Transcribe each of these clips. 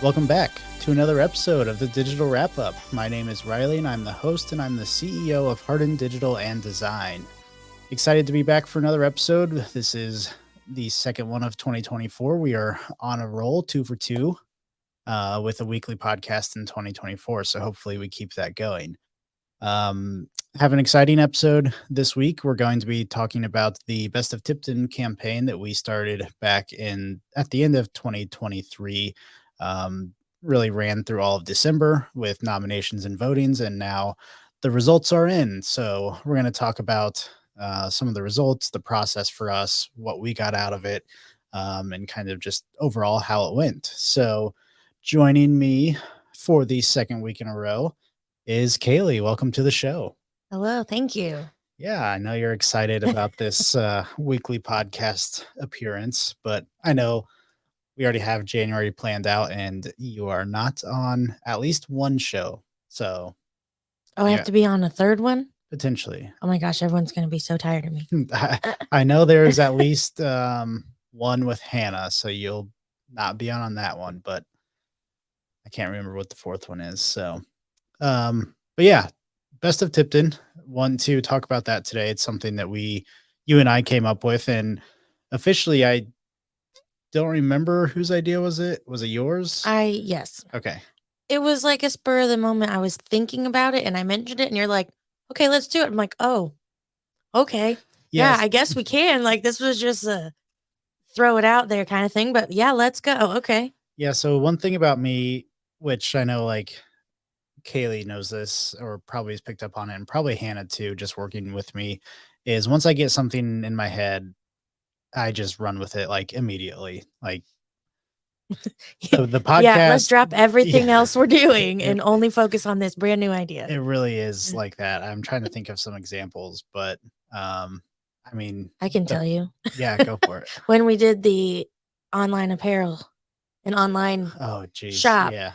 Welcome back to another episode of the Digital Wrap Up. My name is Riley, and I'm the host, and I'm the CEO of Harden Digital and Design. Excited to be back for another episode. This is the second one of 2024. We are on a roll, 2 for 2, with a weekly podcast in 2024. So hopefully we keep that going. Have an exciting episode this week. We're going to be talking about the Best of Tipton campaign that we started back at the end of 2023. Really ran through all of December with nominations and votings, and now the results are in. So we're going to talk about some of the results, the process for us, what we got out of it, and kind of just overall how it went. So joining me for the second week in a row is Kaylee. Welcome to the show. Hello, thank you. Yeah, I know you're excited about this weekly podcast appearance, but I know we already have January planned out and you are not on at least one show. So, I have to be on a third one? Potentially. Oh my gosh, everyone's going to be so tired of me. I know there's at least one with Hannah, so you'll not be on that one, but I can't remember what the fourth one is. So, but yeah, Best of Tipton. Want to talk about that today. It's something that you and I came up with, and officially I don't remember whose idea was it. Was it yours? Yes. Okay. It was like a spur of the moment. I was thinking about it and I mentioned it and you're like, okay, let's do it. I'm like, oh, okay. Yeah, I guess we can. Like, this was just a throw it out there kind of thing, but yeah, let's go. Okay. Yeah. So one thing about me, which I know like Kaylee knows this or probably has picked up on it, and probably Hannah too, just working with me, is once I get something in my head, I just run with it like immediately. Like the podcast. Yeah, let's drop everything else we're doing and only focus on this brand new idea. It really is like that. I'm trying to think of some examples, but I mean, I can tell you. Yeah, go for it. When we did the online apparel and online shop. Yeah.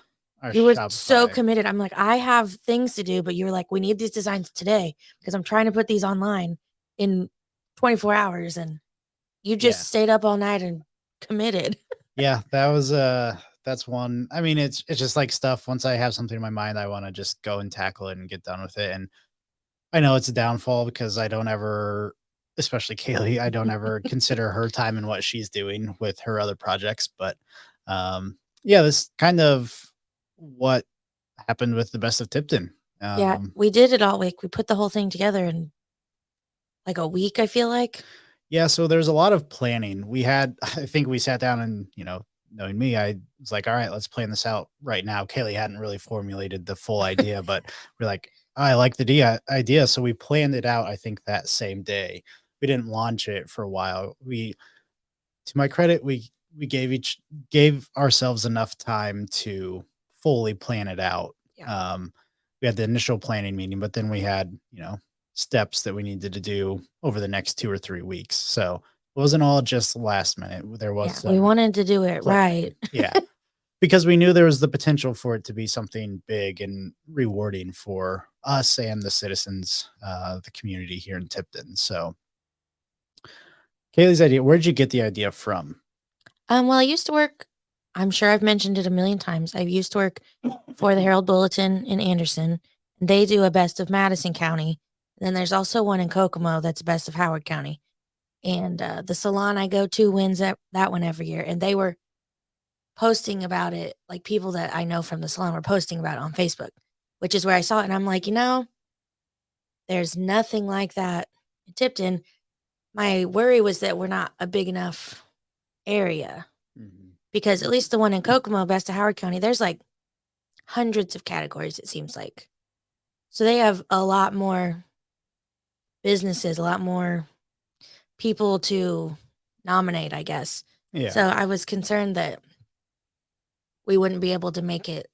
You were so committed. I'm like, I have things to do, but you were like, we need these designs today because I'm trying to put these online in 24 hours. And you just stayed up all night and committed. Yeah, that was that's one. I mean, it's just like stuff. Once I have something in my mind, I want to just go and tackle it and get done with it. And I know it's a downfall because I don't ever, especially Kaylee, I don't ever consider her time and what she's doing with her other projects. But yeah, this kind of what happened with the Best of Tipton. Yeah, we did it all week. We put the whole thing together in like a week, I feel like. Yeah, so there's a lot of planning. I think we sat down and, knowing me, I was like, all right, let's plan this out right now. Kaylee hadn't really formulated the full idea, but we're like, I like the idea. So we planned it out, I think, that same day. We didn't launch it for a while. To my credit, we gave ourselves enough time to fully plan it out. Yeah. We had the initial planning meeting, but then we had, steps that we needed to do over the next 2 or 3 weeks. So it wasn't all just last minute. There was we wanted to do it right. Yeah. Because we knew there was the potential for it to be something big and rewarding for us and the citizens, the community here in Tipton. So Kaylee's idea, where did you get the idea from? Well, I used to work, I'm sure I've mentioned it a million times. I used to work for the Herald Bulletin in Anderson. They do a Best of Madison County. Then there's also one in Kokomo that's Best of Howard County. And the salon I go to wins that one every year. And they were posting about it, like people that I know from the salon were posting about it on Facebook, which is where I saw it. And I'm like, there's nothing like that in Tipton. My worry was that we're not a big enough area. Because at least the one in Kokomo, Best of Howard County, there's like hundreds of categories, it seems like. So they have a lot more businesses, a lot more people to nominate, I guess. Yeah. So I was concerned that we wouldn't be able to make it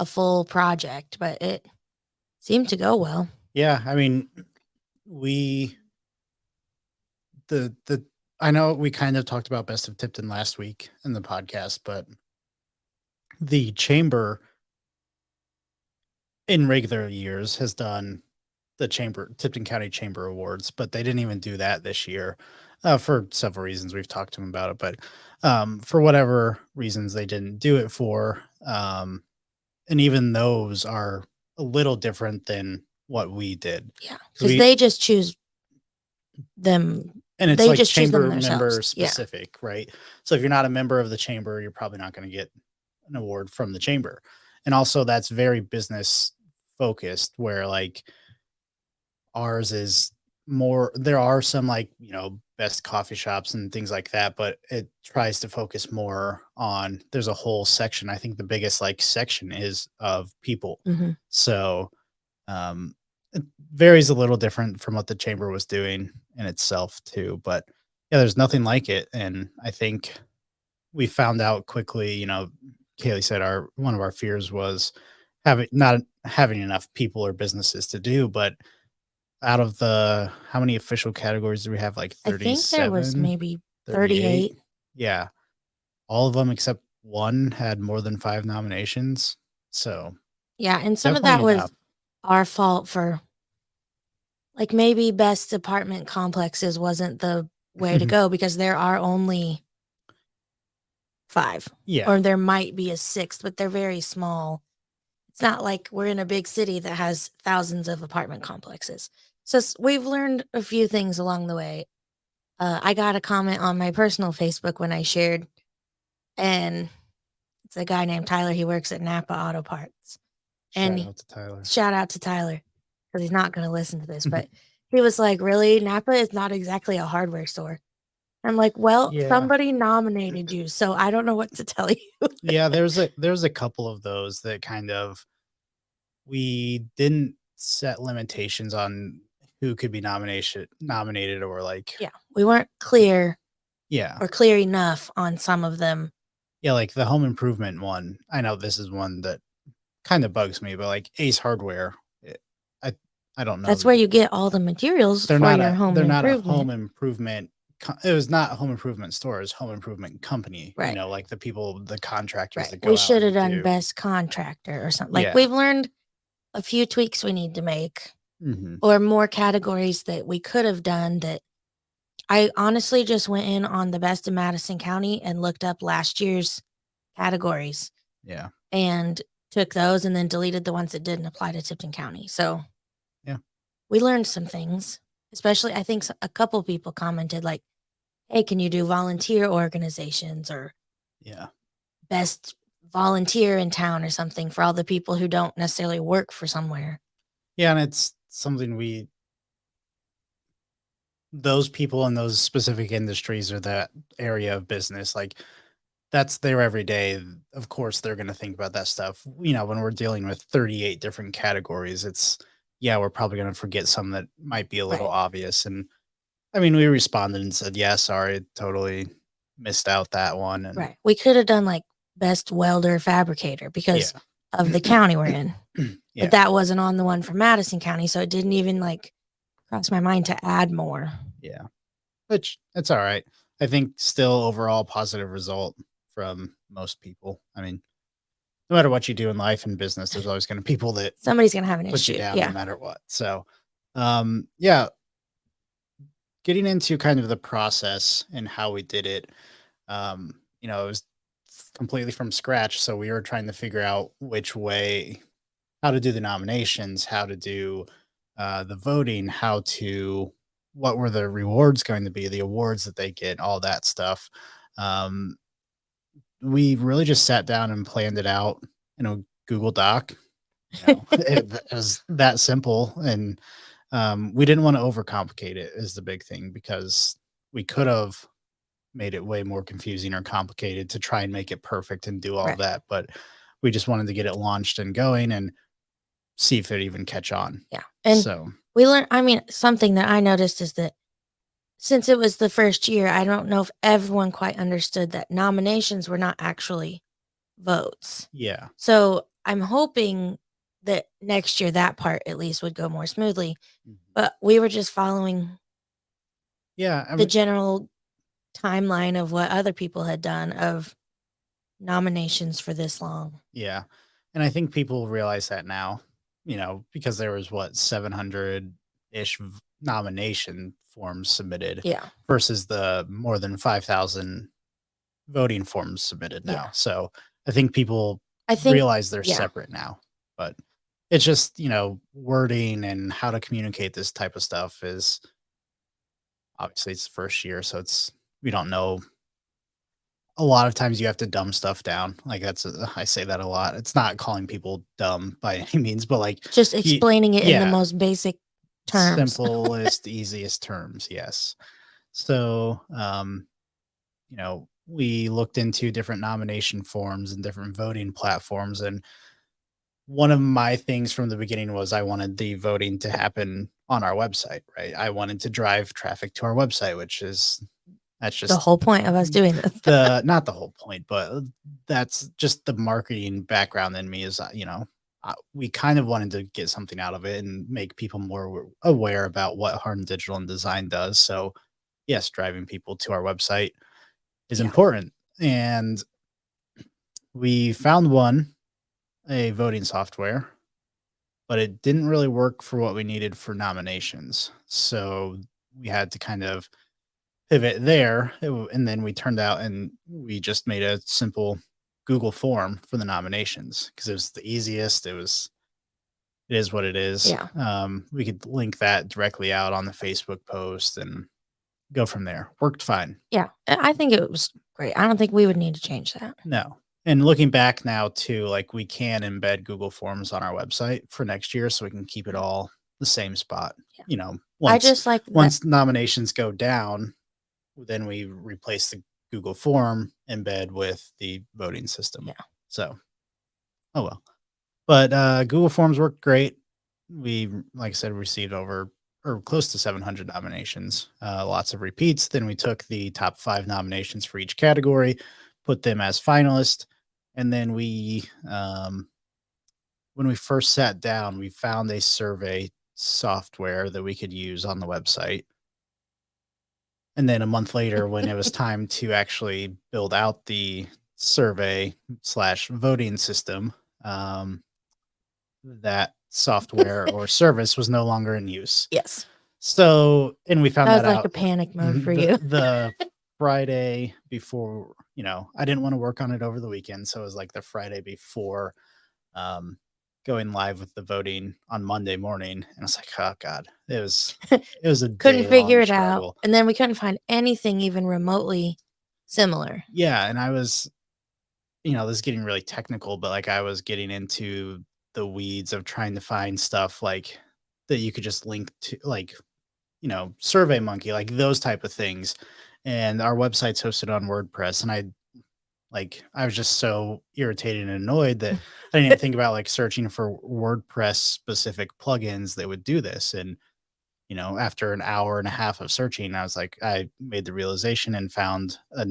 a full project, but it seemed to go well. Yeah, I mean, I know we kind of talked about Best of Tipton last week in the podcast, but the chamber in regular years has done the Tipton County Chamber Awards, but they didn't even do that this year. for several reasons. We've talked to them about it, but for whatever reasons they didn't do it for. And even those are a little different than what we did. Yeah, 'Cause because we they just choose them. and it's They like just choose them chamber themselves. member Yeah. specific, right? So if you're not a member of the chamber, you're probably not going to get an award from the chamber. And also that's very business focused where like ours is more there are some like, best coffee shops and things like that, but it tries to focus more on there's a whole section. I think the biggest like section is of people. Hmm. So it varies a little different from what the chamber was doing in itself too, but yeah, there's nothing like it. And I think we found out quickly, Kaylee said our one of our fears was having not having enough people or businesses to do, but out of the how many official categories do we have? Like I think there was 37, maybe 38. 38. Yeah. All of them except one had more than 5 nominations. So, Yeah, and some of definitely that was enough. our fault for like maybe best apartment complexes wasn't the way to go because there are only 5, Yeah. or there might be a 6th, but they're very small. It's not like we're in a big city that has thousands of apartment complexes. So we've learned a few things along the way. I got a comment on my personal Facebook when I shared, and it's a guy named Tyler. He works at Napa Auto Parts. Shout And out to Tyler. shout out to Tyler because he's not going to listen to this, but he was like, "Really? Napa is not exactly a hardware store." I'm like, "Well, Yeah. somebody nominated you, so I don't know what to tell you." Yeah, there's a couple of those that kind of we didn't set limitations on who could be nominated or like Yeah, we weren't clear yeah. or clear enough on some of them. Yeah, like the home improvement one. I know this is one that kind of bugs me, but like Ace Hardware, I I don't know. That's where you get all the materials for your home They're not a improvement. home improvement it was not a home improvement store, it was home improvement company, Right. like the people, the contractors Right. that We go out should have and done do. best contractor or something. Like Yeah. we've learned a few tweaks we need to make Mhm. or more categories that we could have done that I honestly just went in on the best of Madison County and looked up last year's categories Yeah. and took those and then deleted the ones that didn't apply to Tipton County. So Yeah. we learned some things, especially I think a couple people commented like, "Hey, can you do volunteer organizations or Yeah. best volunteer in town or something for all the people who don't necessarily work for somewhere?" Yeah, and it's something we those people in those specific industries or that area of business, like that's their every day. Of course, they're going to think about that stuff. When we're dealing with 38 different categories, yeah, we're probably going to forget some that might be a little Right. obvious. And I mean, we responded and said, yeah, sorry, totally missed out that one. And Right. We could have done like best welder fabricator yeah, because of the county we're in. But yeah, that wasn't on the one for Madison County, so it didn't even like cross my mind to add more. yeah, which it's all right. I think still overall positive result from most people. I mean, no matter what you do in life and business, there's always going to be people that Somebody's gonna have an put you issue. down no Yeah. matter what. So, yeah, getting into kind of the process and how we did it, it was completely from scratch. So we were trying to figure out which way, how to do the nominations, how to do the voting, what were the rewards going to be, the awards that they get, all that stuff. Um, we really just sat down and planned it out in a Google Doc. It was that simple. And we didn't want to overcomplicate it is the big thing because we could have made it way more confusing or complicated to try and make it perfect and do all Right. that. But we just wanted to get it launched and going and see if it even catch on. Yeah. And So we learned, I mean, something that I noticed is that since it was the first year, I don't know if everyone quite understood that nominations were not actually votes. yeah. So I'm hoping that next year that part at least would go more smoothly. Mhm. But we were just following Yeah. I the mean, general timeline of what other people had done of nominations for this long. yeah. And I think people realize that now, because there was 700 ish nomination forms submitted Yeah. versus the more than 5,000 voting forms submitted now. Yeah. So I think people I think, realize they're yeah. separate now, but it's just, wording and how to communicate this type of stuff is obviously it's the first year. So we don't know. A lot of times you have to dumb stuff down. Like I say that a lot. It's not calling people dumb by any means, but like, Just explaining it in the yeah, most basic terms. simplest, easiest terms. Yes. So, we looked into different nomination forms and different voting platforms. And one of my things from the beginning was I wanted the voting to happen on our website, right? I wanted to drive traffic to our website, that's The just whole point of us doing this. not the whole point, but that's just the marketing background in me is, we kind of wanted to get something out of it and make people more aware about what Harden Digital and Design does. So, yes, driving people to our website is Yeah. important. And we found a voting software, but it didn't really work for what we needed for nominations. So we had to kind of pivot there. And then we turned out and we just made a simple Google form for the nominations because it was the easiest. It is what it is. Yeah. We could link that directly out on the Facebook post and go from there. Worked fine. Yeah. I think it was great. I don't think we would need to change that. No. And looking back now too, like we can embed Google Forms on our website for next year so we can keep it all the same spot. Yeah. I Once just like that. once nominations go down, then we replace the Google form embed with the voting system. Yeah. So, oh well. But Google Forms worked great. We, like I said, received over or close to 700 nominations, lots of repeats. Then we took the top 5 nominations for each category, put them as finalists, and then when we first sat down, we found a survey software that we could use on the website. And then a month later, when it was time to actually build out the survey / voting system, that software or service was no longer in use. Yes. So, and we found That was that like out a panic mode for the, you. the Friday before, I didn't want to work on it over the weekend. So it was like the Friday before going live with the voting on Monday morning. And I was like, oh God, it was a Couldn't figure it struggle. out. And then we couldn't find anything even remotely similar. Yeah. And I was, this is getting really technical, but like I was getting into the weeds of trying to find stuff like that you could just link to, like, Survey Monkey, like those type of things. And our website's hosted on WordPress. And I was just so irritated and annoyed that I didn't even think about like searching for WordPress specific plugins that would do this. And, after an hour and a half of searching, I made the realization and found a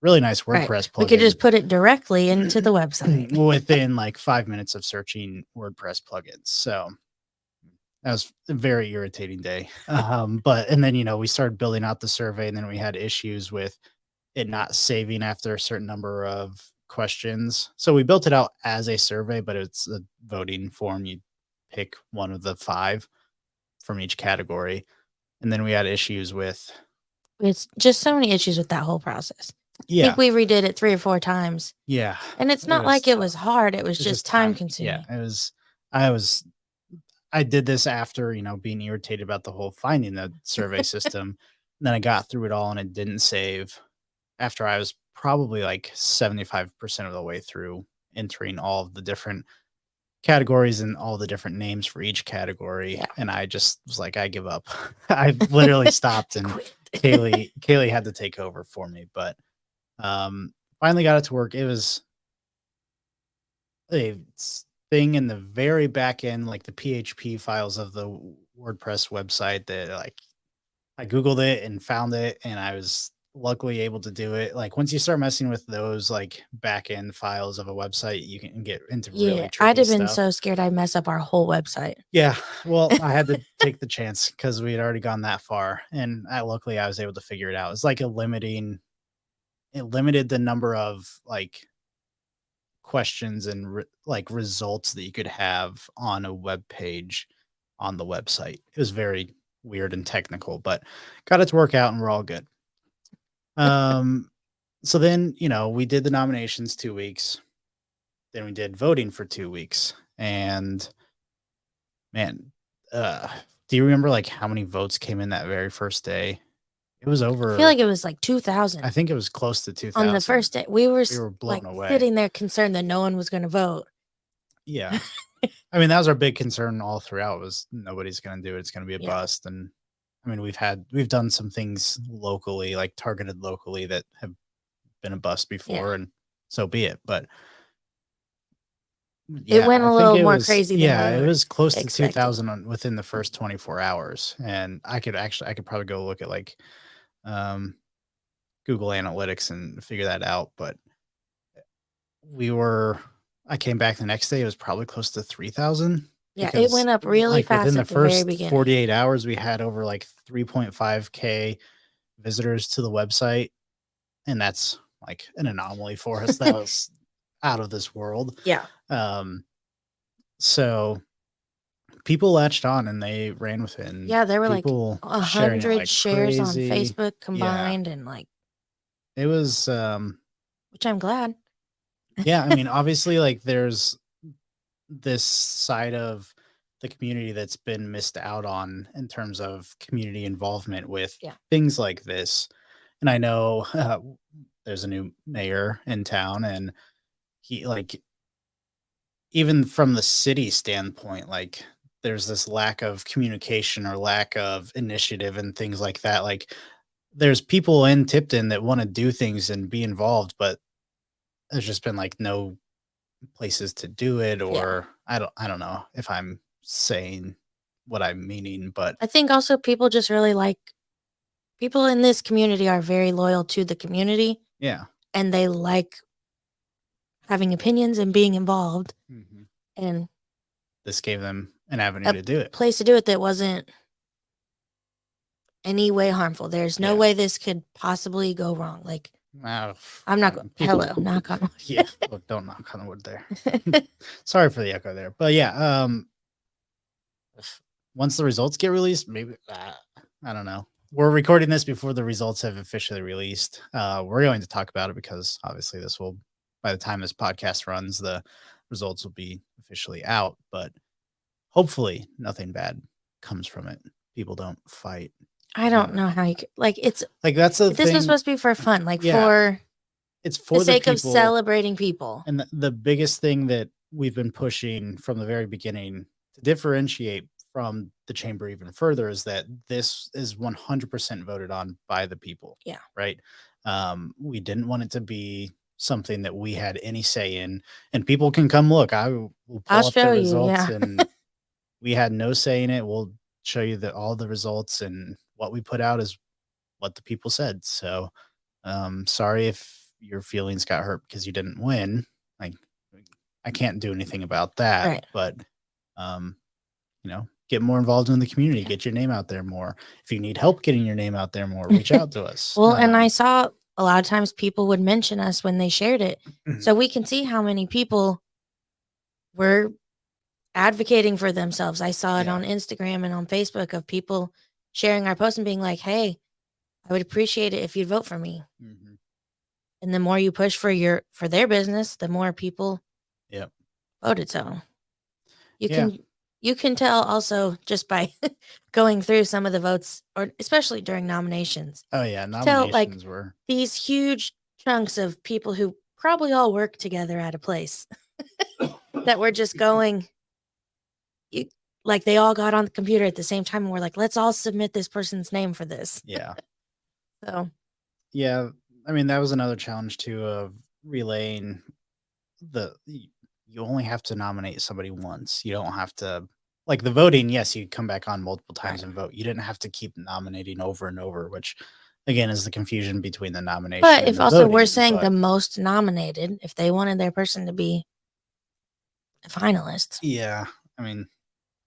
really nice WordPress plugin. We could just put it directly into the website within like 5 minutes of searching WordPress plugins. So that was a very irritating day. And then, we started building out the survey and then we had issues with it not saving after a certain number of questions. So we built it out as a survey, but it's a voting form. You pick one of the 5 from each category. And then we had issues with. It's just so many issues with that whole process. Yeah. I think we redid it 3 or 4 times. Yeah. And it's not like it was hard. It was just time consuming. Yeah. I did this after, being irritated about the whole finding the survey system. And then I got through it all and it didn't save after I was probably like 75% of the way through entering all of the different categories and all the different names for each category. Yeah. And I just was like, I give up. I literally stopped and Kaylee had to take over for me, but finally got it to work. It was a thing in the very back end, like the PHP files of the WordPress website that like I Googled it and found it and I was luckily able to do it. Like once you start messing with those like back end files of a website, you can get into really tricky I'd have been stuff. so scared I'd mess up our whole website. Yeah. Well, I had to take the chance because we had already gone that far. And luckily I was able to figure it out. It's like it limited the number of like questions and like results that you could have on a web page on the website. It was very weird and technical, but got it to work out and we're all good. So then, we did the nominations 2 weeks. Then we did voting for 2 weeks. And man, do you remember like how many votes came in that very first day? It was I over. feel like it was like 2,000 I think it was close to 2,000 on the first day. We were blown like away. sitting there concerned that no one was going to vote. Yeah. I mean, that was our big concern all throughout, was nobody's going to do it. It's going to be a Yeah. bust. And I mean, we've done some things locally, like targeted locally, that have been a bust before, and so be it. But it went I a think little it more was, crazy than yeah, we it were was close to expecting. 2,000 within the first 24 hours. And I could probably go look at like Google Analytics and figure that out. But I came back the next day, it was probably close to 3,000. Yeah, it went up really like fast within the at the very first beginning. 48 hours, we had over like 3.5K visitors to the website. And that's like an anomaly for us. That was out of this world. Yeah. So people latched on and they ran with it. And yeah, there were like people 100 shares on crazy. Facebook combined, and like it was which I'm glad. Yeah, I mean, obviously, like there's this side of the community that's been missed out on in terms of community involvement with things like this. And I know there's a new mayor in town, and he, like, even from the city standpoint, like there's this lack of communication or lack of initiative and things like that. Like there's people in Tipton that want to do things and be involved, but there's just been like no places to do it, or I don't know if I'm saying what I'm meaning, but I think also people just really like, people in this community are very loyal to the community. Yeah. And they like having opinions and being involved. Mm-hmm. And this gave them an avenue to do it. Place to do it that wasn't any way harmful. There's no way this could possibly go wrong. Like, I'm not going. Hello, knock on wood. Yeah, look, don't knock on the wood there. Sorry for the echo there, but yeah. Once the results get released, maybe I don't know. We're recording this before the results have officially released. We're going to talk about it because obviously this will, by the time this podcast runs, the results will be officially out. But hopefully, nothing bad comes from it. People don't fight. I don't know how you could, like, it's like, that's the thing. This was supposed to be for fun, like for it's for the sake of celebrating people. And the biggest thing that we've been pushing from the very beginning to differentiate from the chamber even further is that this is 100% voted on by the people. Yeah. Right. We didn't want it to be something that we had any say in, and people can come look. I'll pull up the results, and we had no say in it. We'll show you all the results, and what we put out is what the people said. So, sorry if your feelings got hurt because you didn't win. Like, I can't do anything about that. Right. But, get more involved in the community, get your name out there more. If you need help getting your name out there more, reach out to us. Well, and I saw a lot of times people would mention us when they shared it. So we can see how many people were advocating for themselves. I saw it on Instagram and on Facebook of people sharing our post and being like, hey, I would appreciate it if you'd vote for me. Mm-hmm. And the more you push for their business, the more people voted. So you can tell also just by going through some of the votes, or especially during nominations. Oh yeah, nominations were these huge chunks of people who probably all work together at a place that were just going, like they all got on the computer at the same time and were like, let's all submit this person's name for this. Yeah. So. Yeah, I mean, that was another challenge too, of relaying you only have to nominate somebody once. You don't have to, like the voting, yes, you come back on multiple times and vote. You didn't have to keep nominating over and over, which again is the confusion between the nomination. But if also we're saying the most nominated, if they wanted their person to be a finalist. Yeah. I mean,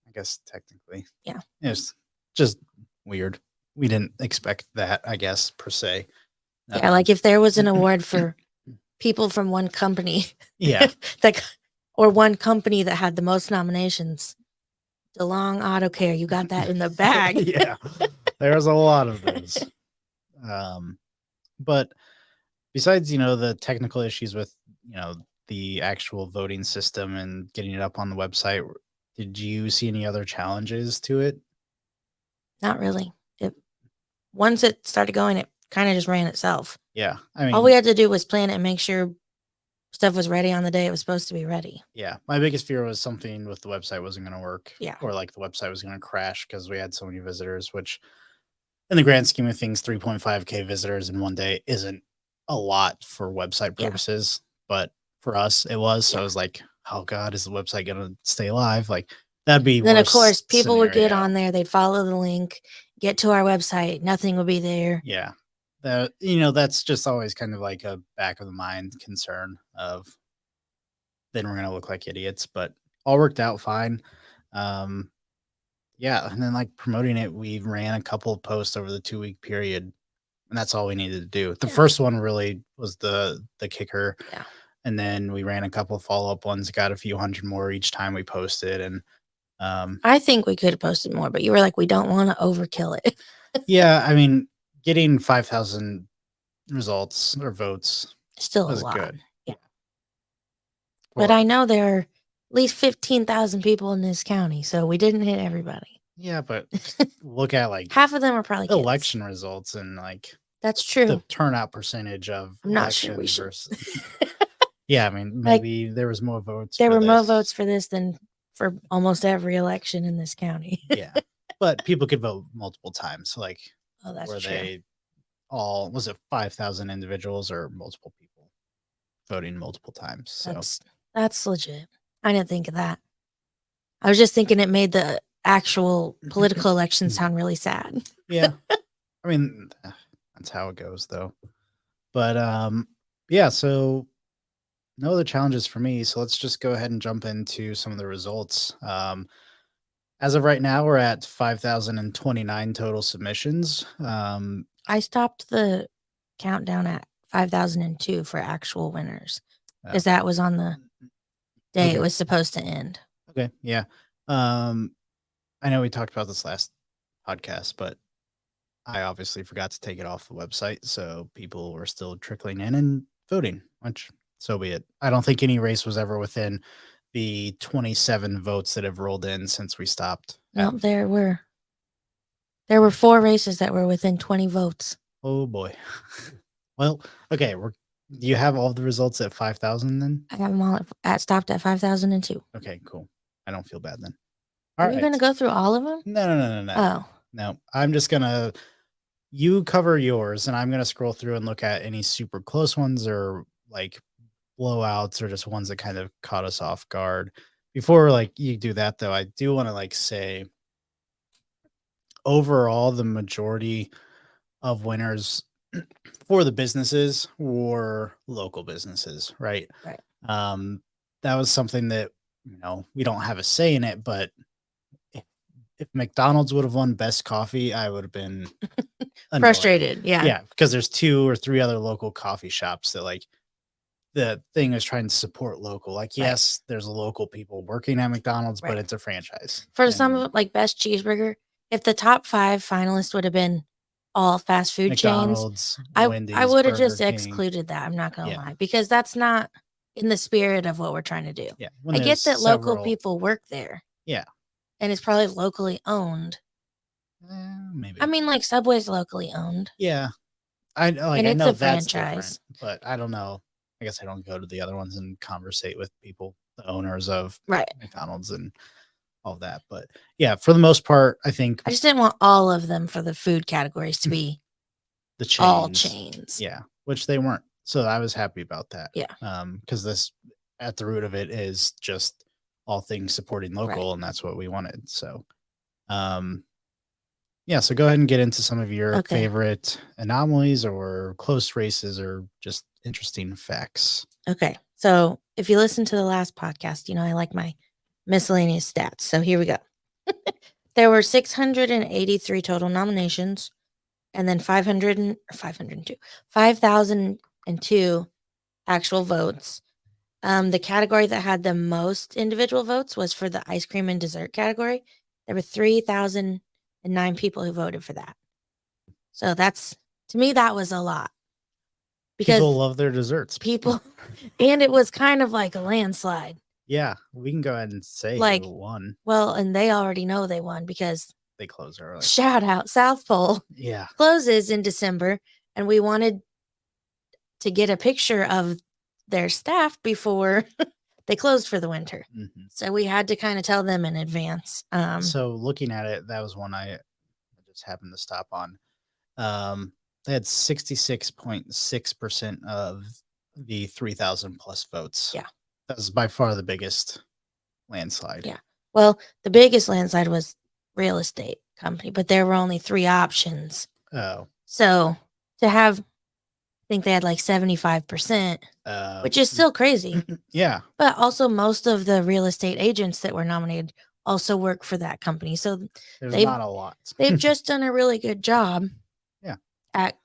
I guess technically. Yeah. It's just weird. We didn't expect that, I guess, per se. Yeah, like if there was an award for people from one company. Yeah. or one company that had the most nominations DeLong Auto Care. You got that in the bag. Yeah, there's a lot of those. But besides, the technical issues with, the actual voting system and getting it up on the website, did you see any other challenges to it? Not really. Once it started going, it kind of just ran itself. Yeah, I mean, all we had to do was plan it and make sure stuff was ready on the day it was supposed to be ready. yeah, my biggest fear was something with the website wasn't going to work. Yeah. Or like the website was going to crash because we had so many visitors, which in the grand scheme of things, 3.5K visitors in one day isn't a lot for website purposes. But for us, it was. So I was like, oh God, is the website going to stay alive? Like, that'd be Then, of worst course, people would get scenario. on there. They'd follow the link, get to our website. Nothing would be there. Yeah. That's just always kind of like a back of the mind concern of then we're going to look like idiots, but all worked out fine. Yeah. And then like promoting it, we ran a couple of posts over the 2-week period, and that's all we needed to do. The first one really was the kicker. Yeah. And then we ran a couple of follow-up ones, got a few hundred more each time we posted. And I think we could have posted more, but you were like, we don't want to overkill it. yeah, I mean, getting 5,000 results or votes Still was a lot. good. Yeah. But I know there are at least 15,000 people in this county, so we didn't hit everybody. Yeah, but look at like half of them are probably kids. Election results and like that's true. The turnout percentage of I'm not sure we should. Versus, yeah, I mean, maybe there was more votes. There were more votes for this than for almost every election in this county. Yeah, but people could vote multiple times. So like, that's were true. they all, was it 5,000 individuals or multiple people voting multiple times? So that's legit. I didn't think of that. I was just thinking it made the actual political election sound really sad. Yeah. I mean, that's how it goes though. But yeah, so no other challenges for me. So let's just go ahead and jump into some of the results. As of right now, we're at 5,029 total submissions. I stopped the countdown at 5,002 for actual winners because that was on the day it was supposed to end. Okay. Yeah. I know we talked about this last podcast, but I obviously forgot to take it off the website. So people were still trickling in and voting, which so be it. I don't think any race was ever within the 27 votes that have rolled in since we stopped. No, there were 4 races that were within 20 votes. Oh boy. Well, okay. Do you have all the results at 5,000 then? I have them all stopped at 5,002. Okay, cool. I don't feel bad then. Are you going to go through all of them? No. Oh. No, I'm just going to, you cover yours and I'm going to scroll through and look at any super close ones or like blowouts or just ones that kind of caught us off guard. Before like you do that though, I do want to like say overall the majority of winners for the businesses were local businesses, right? Right. That was something that, we don't have a say in it, but if McDonald's would have won best coffee, I would have been frustrated. Yeah. Yeah. Because there's 2 or 3 other local coffee shops that like the thing is trying to support local. Like, yes, there's local people working at McDonald's, but it's a franchise. For some of them, like best cheeseburger, if the top 5 finalists would have been all fast food McDonald's, chains, Wendy's, I would have Burger just King. excluded that. I'm not going to lie, because that's not in the spirit of what we're trying to do. Yeah. I get that local people work there. Yeah. And it's probably locally owned. Maybe. I mean, like Subway's locally owned. Yeah. I know it's a that's franchise. But I don't know. I guess I don't go to the other ones and conversate with people, the owners of McDonald's and all that. But yeah, for the most part, I think I just didn't want all of them for the food categories to be the chains. All chains. Yeah, which they weren't. So I was happy about that. Yeah. Because this at the root of it is just all things supporting local, and that's what we wanted. So yeah, so go ahead and get into some of your favorite anomalies or close races or just interesting facts. Okay. So if you listen to the last podcast, I like my miscellaneous stats. So here we go. There were 683 total nominations and then 5,002 actual votes. The category that had the most individual votes was for the ice cream and dessert category. there were 3,009 people who voted for that. So that's, to me, that was a lot. Because people love their desserts. And it was kind of like a landslide. Yeah, we can go ahead and say Like, who won. Well, and they already know they won because they close early. Shout out, South Pole. Yeah. Closes in December, and we wanted to get a picture of their staff before they closed for the winter. Mm-hmm. So we had to kind of tell them in advance. So looking at it, that was one I just happened to stop on. They had 66.6% of the 3,000 plus votes. Yeah. That was by far the biggest landslide. Yeah. Well, the biggest landslide was real estate company, but there were only 3 options. Oh. So to have, I think they had like 75%, which is still crazy. Yeah. But also most of the real estate agents that were nominated also work for that company. So there's not a lot. They've just done a really good job. Yeah. At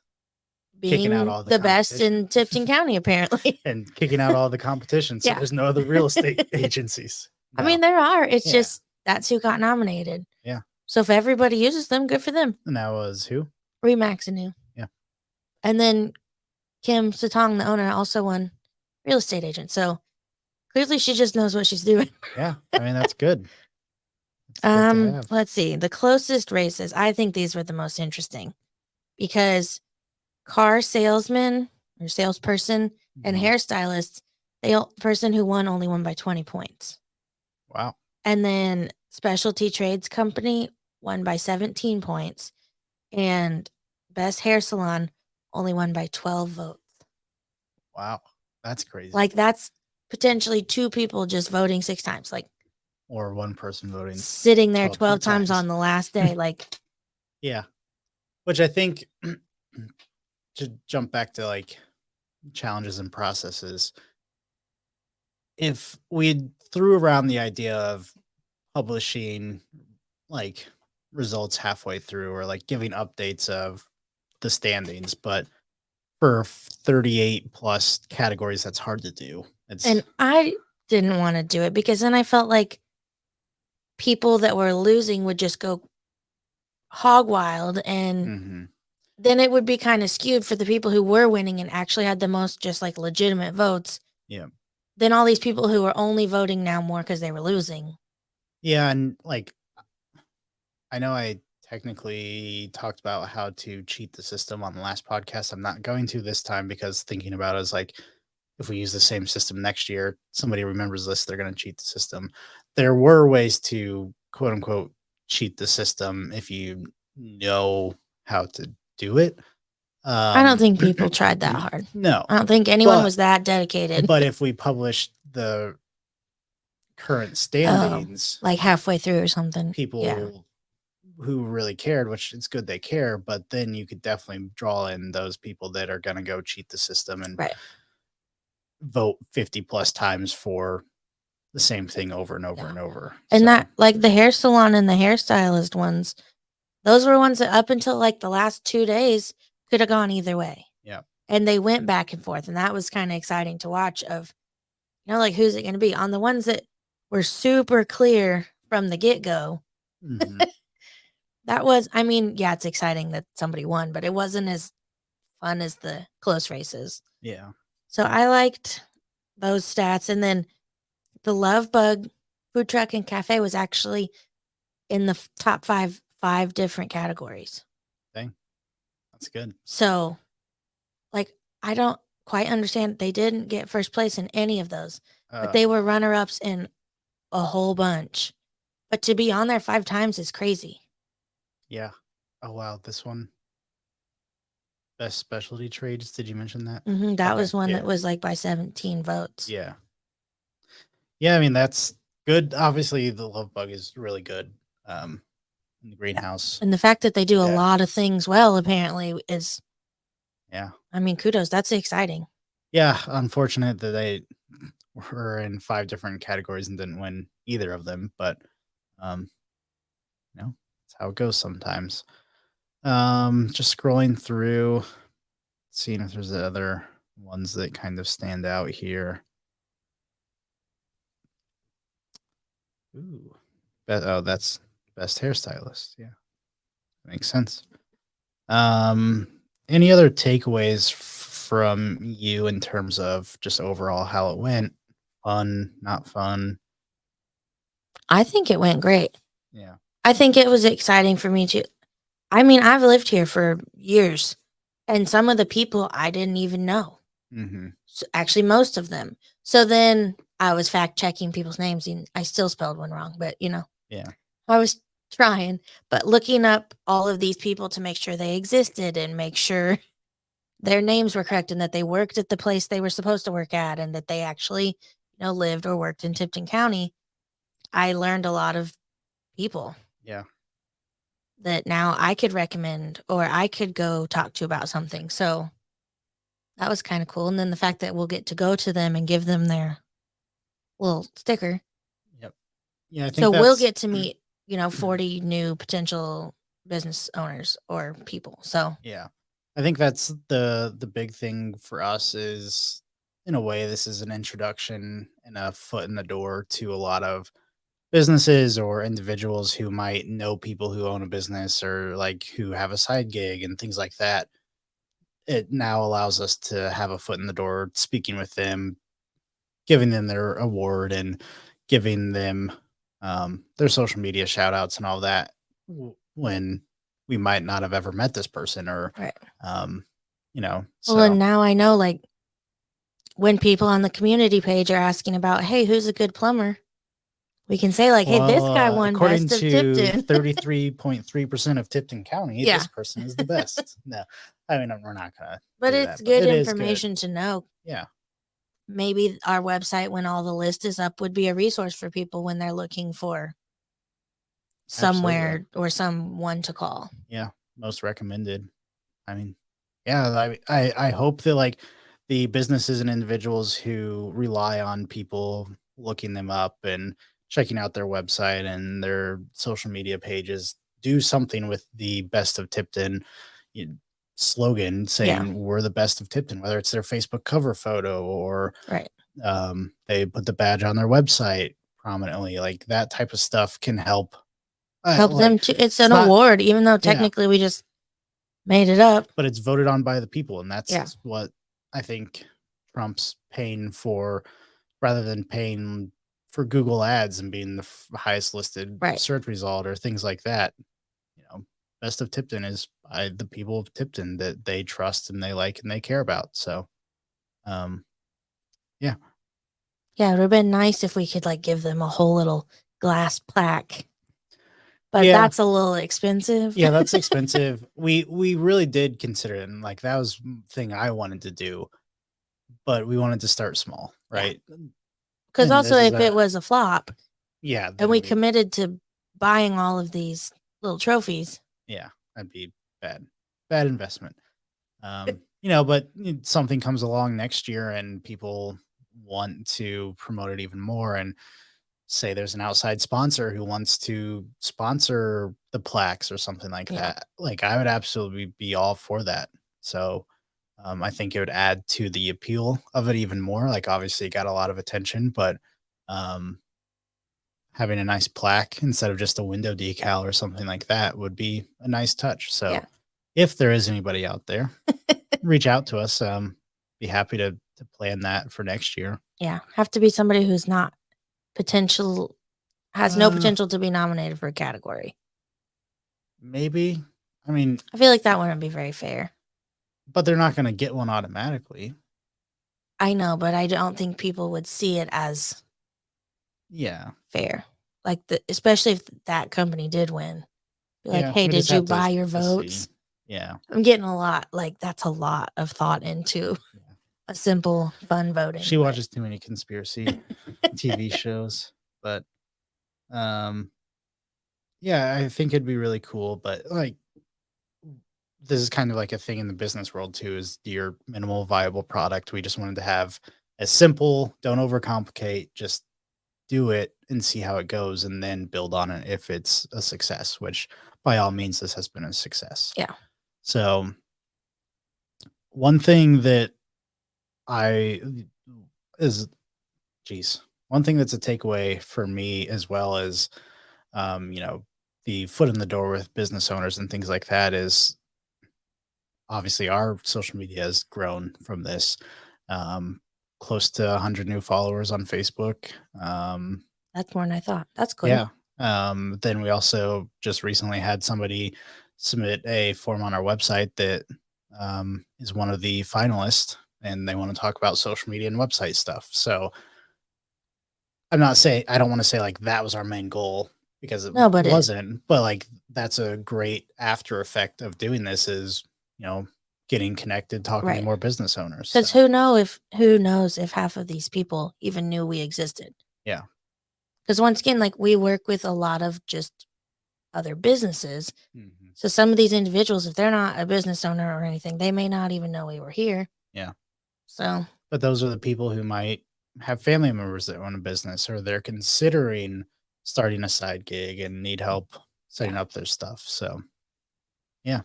kicking being out all the best in Tipton County, apparently. And kicking out all the competition. So Yeah. there's no other real estate agencies. No. I mean, there are. It's just that's who got nominated. Yeah. So if everybody uses them, good for them. And that was who? Remax and New. Yeah. And then Kim Satong, the owner, also won real estate agent. So clearly she just knows what she's doing. Yeah. I mean, that's good. Let's see. The closest races, I think these were the most interesting because car salesman or salesperson and hairstylist, the person who won only won by 20 points. Wow. And then specialty trades company won by 17 points. And best hair salon only won by 12 votes. Wow. That's crazy. Like that's potentially 2 people just voting 6 times. Like, or 1 person voting. Sitting there 12 times on the last day. Like, yeah. Which I think to jump back to like challenges and processes, if we threw around the idea of publishing like results halfway through or like giving updates of the standings, but for 38 plus categories, that's hard to do. And I didn't want to do it because then I felt like people that were losing would just go hog wild and then it would be kind of skewed for the people who were winning and actually had the most just like legitimate votes. Yeah. Then all these people who are only voting now more because they were losing. Yeah. And like, I know I technically talked about how to cheat the system on the last podcast. I'm not going to this time because thinking about it is like, if we use the same system next year, somebody remembers this, they're going to cheat the system. There were ways to quote unquote cheat the system if you know how to do it. I don't think people tried that hard. No. I don't think anyone was that dedicated. But if we published the current standings, like halfway through or something, people who really cared, which it's good they care, but then you could definitely draw in those people that are going to go cheat the system and vote 50 plus times for the same thing over and over and over. And that, like the hair salon and the hairstylist ones, those were ones that up until like the last 2 days could have gone either way. Yeah. And they went back and forth. And that was kind of exciting to watch of, you know, like who's it going to be on the ones that were super clear from the get-go. That was, I mean, yeah, it's exciting that somebody won, but it wasn't as fun as the close races. Yeah. So I liked those stats. And then the Love Bug food truck and cafe was actually in the top five different categories. Dang. That's good. So, like, I don't quite understand. They didn't get first place in any of those, but they were runner-ups in a whole bunch. But to be on there 5 times is crazy. Yeah. Oh, wow. This one. Best specialty trades. Did you mention that? That was one that was like by 17 votes. Yeah. Yeah. I mean, that's good. Obviously, the Love Bug is really good in the greenhouse. And the fact that they do a lot of things well, apparently, is. Yeah. I mean, kudos. That's exciting. Yeah. Unfortunate that they were in 5 different categories and didn't win either of them. But, you know, that's how it goes sometimes. Just scrolling through, seeing if there's other ones that kind of stand out here. Ooh. Oh, that's best hairstylist. Yeah, makes sense. Um, any other takeaways from you in terms of just overall how it went? Fun, not fun? I think it went great. Yeah. I think it was exciting for me to. I mean, I've lived here for years, and some of the people I didn't even know. Mm-hmm. Actually, most of them. So then I was fact checking people's names, and I still spelled one wrong, but Yeah. I was trying. But looking up all of these people to make sure they existed and make sure their names were correct and that they worked at the place they were supposed to work at and that they actually, lived or worked in Tipton County, I learned a lot of people Yeah. that now I could recommend or I could go talk to about something. So that was kind of cool. And then the fact that we'll get to go to them and give them their little sticker. Yep. Yeah, I think So we'll that's get to meet, 40 new potential business owners or people. So yeah. I think that's the big thing for us is in a way this is an introduction and a foot in the door to a lot of businesses or individuals who might know people who own a business or like who have a side gig and things like that. It now allows us to have a foot in the door speaking with them, giving them their award and giving them their social media shout outs and all that when we might not have ever met this person or right. um Well, so and now I know like when people on the community page are asking about, hey, who's a good plumber? We can say like, hey, this well guy won according best of to Tipton. 33.3% of Tipton County, Yeah. this person is the best. No, I mean we're not gonna But do it's that, but good it is good. information to know. Yeah. Maybe our website, when all the list is up, would be a resource for people when they're looking for Absolutely. somewhere or someone to call. Yeah, most recommended. I mean, yeah, I hope that like the businesses and individuals who rely on people looking them up and checking out their website and their social media pages do something with the best of Tipton you- slogan Yeah. saying we're the best of Tipton, whether it's their Facebook cover photo or Right. they put the badge on their website prominently. Like that type of stuff can help. Help them Like to. It's it's an not, award, even though yeah, technically we just made it up. but it's voted on by the people, and Yeah. that's what I think Trump's paying for, rather than paying for Google ads and being the highest listed Right. search result or things like that. Best of Tipton is by the people of Tipton that they trust and they like and they care about. So, um, yeah, Yeah. It would have been nice if we could like give them a whole little glass plaque, but yeah, that's a little expensive. yeah, that's expensive. We really did consider it, and like that was thing I wanted to do, but we wanted to start small, Yeah. right? Because And also, this is if it a was a flop yeah, and then we we committed to buying all of these little trophies, yeah, that'd be bad investment. But something comes along next year and people want to promote it even more and say there's an outside sponsor who wants to sponsor the plaques or something like yeah, that. Like I would absolutely be all for that. So I think it would add to the appeal of it even more. Like obviously it got a lot of attention, but um, having a nice plaque instead of just a window decal or something like that would be a nice touch. So yeah, if there is anybody out there, reach out to us. Be happy to plan that for next year. yeah. Have to be somebody who's not potential, has no Uh, potential to be nominated for a category. maybe. I mean, I feel like that wouldn't be very fair. but they're not going to get one automatically. I know, but I don't think people would see it as Yeah. fair. Like especially if that company did win. Be like, Yeah. hey, We just did you have buy your to see. votes? Yeah. I'm getting a lot. Like that's a lot of thought into Yeah. a simple fun voting. She watches too many conspiracy TV shows, but yeah, I think it'd be really cool. But like, this is kind of like a thing in the business world too, is your minimal viable product. We just wanted to have as simple, don't overcomplicate, just do it and see how it goes and then build on it if it's a success, which by all means this has been a success. Yeah. So one thing that I is geez, one thing that's a takeaway for me as well as um, you know, the foot in the door with business owners and things like that is obviously our social media has grown from this. Um, Close to 100 new followers on Facebook. That's more than I thought. That's cool. Yeah. Then we also just recently had somebody submit a form on our website that is one of the finalists, and they want to talk about social media and website stuff. So I'm not saying, I don't want to say like that was our main goal because it No, but wasn't, but like that's a great after effect of doing this is, getting connected, talking to Right. more business owners. Because So, who knows if half of these people even knew we existed? yeah. Because once again, like we work with a lot of just other businesses. Mhm. So some of these individuals, if they're not a business owner or anything, they may not even know we were here. Yeah. So But those are the people who might have family members that own a business or they're considering starting a side gig and need help setting up their stuff. So, yeah,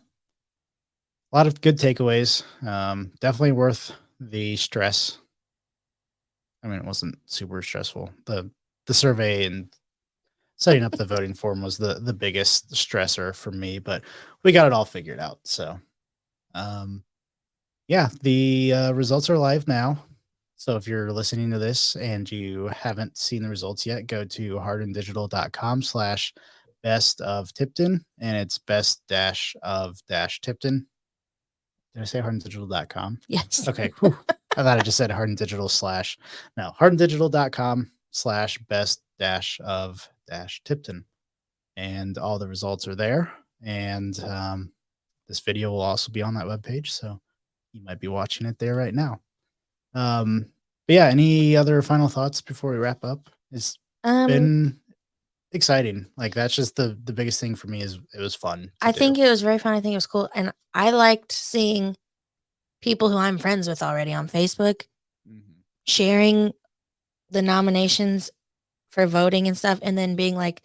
a lot of good takeaways. Definitely worth the stress. I mean, it wasn't super stressful. The survey and setting up the voting form was the biggest stressor for me, but we got it all figured out. So, um, yeah, the results are live now. So if you're listening to this and you haven't seen the results yet, go to hardendigital.com/best of Tipton, and it's best dash of dash Tipton. Did I say hardendigital.com? yes. Okay. Whew. I thought I just said hardendigital slash. No, hardendigital.com/best dash of dash Tipton. And all the results are there. And this video will also be on that webpage. So you might be watching it there right now. But yeah, any other final thoughts before we wrap up? It's been exciting. Like that's just the biggest thing for me is it was fun to I do. think it was very fun. I think it was cool. And I liked seeing people who I'm friends with already on Facebook Mhm. sharing the nominations for voting and stuff, and then being like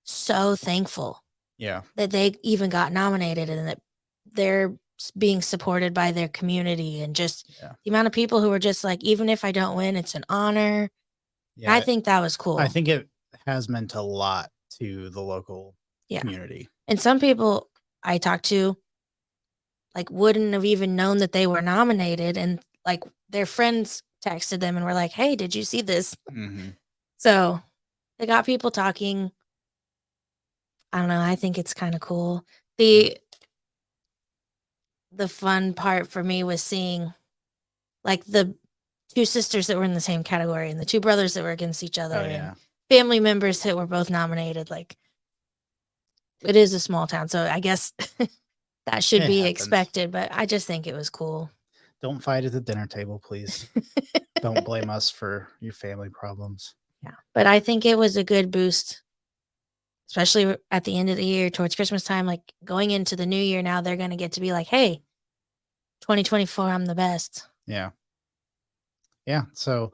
so thankful Yeah. that they even got nominated and that they're being supported by their community, and just Yeah. the amount of people who were just like, even if I don't win, it's an honor. And I Yeah. think that was cool. I think it has meant a lot to the local Yeah. community. And some people I talked to like wouldn't have even known that they were nominated, and like their friends texted them and were like, "Hey, did you see this?" Mm-hmm. So they got people talking. I don't know. I think it's kind of cool. The fun part for me was seeing like the two sisters that were in the same category and the two brothers that were against each other, Oh and yeah. family members that were both nominated. Like it is a small town, so I guess that should It be happens. expected. But I just think it was cool. Don't fight at the dinner table, please. Don't blame us for your family problems. Yeah, but I think it was a good boost, especially at the end of the year towards Christmas time. Like going into the new year, now they're going to get to be like, "Hey, 2024, I'm the best." Yeah. Yeah. So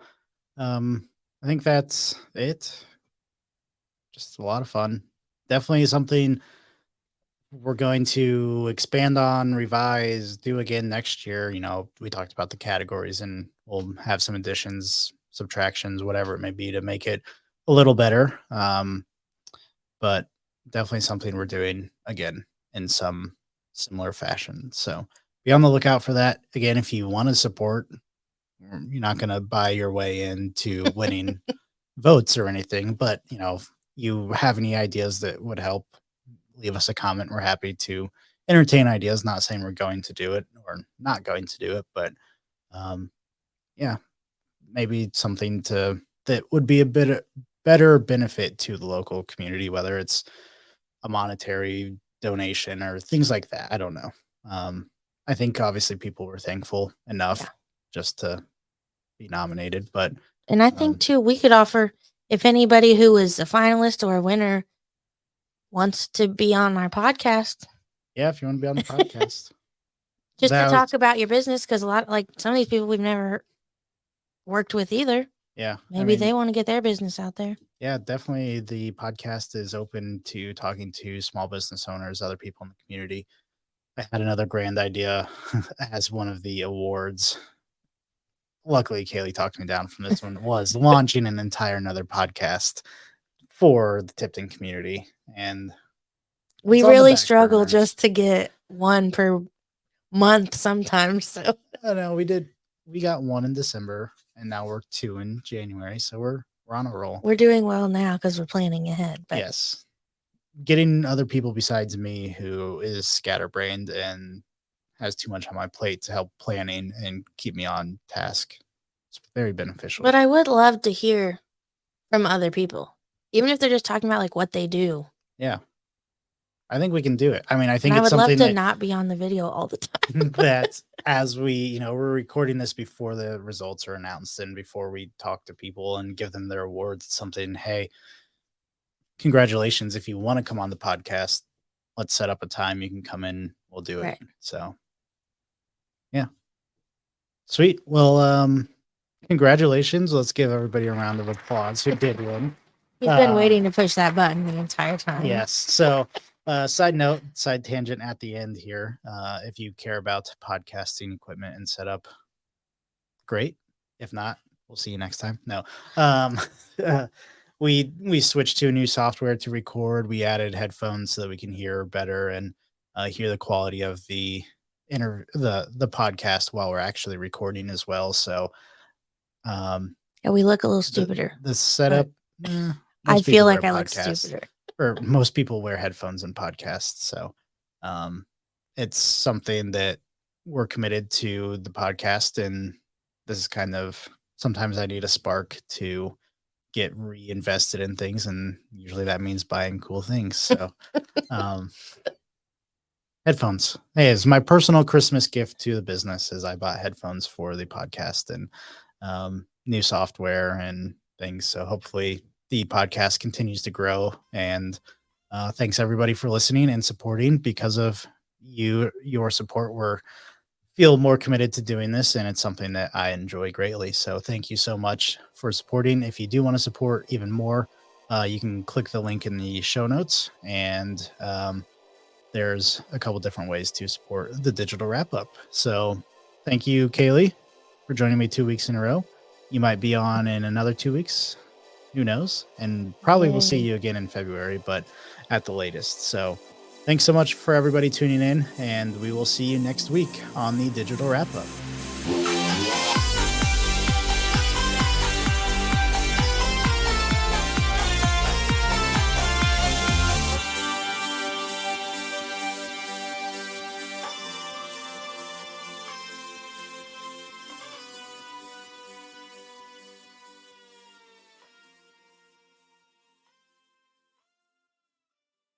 I think that's it. Just a lot of fun. Definitely something we're going to expand on, revise, do again next year. We talked about the categories and we'll have some additions, subtractions, whatever it may be to make it a little better. But definitely something we're doing again in some similar fashion. So be on the lookout for that. Again, if you want to support, you're not going to buy your way into winning votes or anything, but if you have any ideas that would help, leave us a comment. We're happy to entertain ideas. Not saying we're going to do it or not going to do it, but yeah, maybe something that would be a bit better benefit to the local community, whether it's a monetary donation or things like that. I don't know. I think obviously people were thankful enough just to be nominated, but And I think too, we could offer, if anybody who is a finalist or a winner wants to be on our podcast. Yeah, if you want to be on the podcast. Just to talk about your business, because a lot, like some of these people we've never worked with either. Yeah. Maybe they want to get their business out there. Yeah, definitely. The podcast is open to talking to small business owners, other people in the community. I had another grand idea as one of the awards. Luckily, Kaylee talked me down from this one, was launching an entire another podcast for the Tipton community. And We It's on the really back struggle burners. just to get one per month sometimes. So I know we got one in December, and now we're 2 in January, so we're on a roll. we're doing well now because we're planning ahead. But Yes, getting other people besides me who is scatterbrained and has too much on my plate to help planning and keep me on task. It's very beneficial. I would love to hear from other people, even if they're just talking about like what they do. Yeah, I think we can do it. I mean, I think And I it's would love something to not be on the video all the time. that as we, we're recording this before the results are announced and before we talk to people and give them their awards. It's something, hey, congratulations. If you want to come on the podcast, let's set up a time. You can come in. We'll do it. Right. So, yeah. Sweet. Well, congratulations. Let's give everybody a round of applause who did win. He's been waiting to push that button the entire time. Yes. So, side note, side tangent at the end here. If you care about podcasting equipment and setup, great. If not, we'll see you next time. No. We switched to a new software to record. We added headphones so that we can hear better and hear the quality of the the podcast while we're actually recording as well. So, yeah, we look a little stupider. The setup. I feel like I look stupider. Or most people wear headphones in podcasts. So, it's something that we're committed to the podcast, and this is kind of sometimes I need a spark to get reinvested in things, and usually that means buying cool things. So, headphones. Hey, it's my personal Christmas gift to the business. Is I bought headphones for the podcast and new software and things. So hopefully the podcast continues to grow. And thanks everybody for listening and supporting. Because of your support, we're feel more committed to doing this, and it's something that I enjoy greatly. So thank you so much for supporting. If you do want to support even more, you can click the link in the show notes, and there's a couple different ways to support the digital wrap up. So thank you, Kaylee, for joining me 2 weeks in a row. You might be on in another 2 weeks. Who knows? And probably we'll see you again in February, but at the latest. So thanks so much for everybody tuning in, and we will see you next week on the digital wrap up.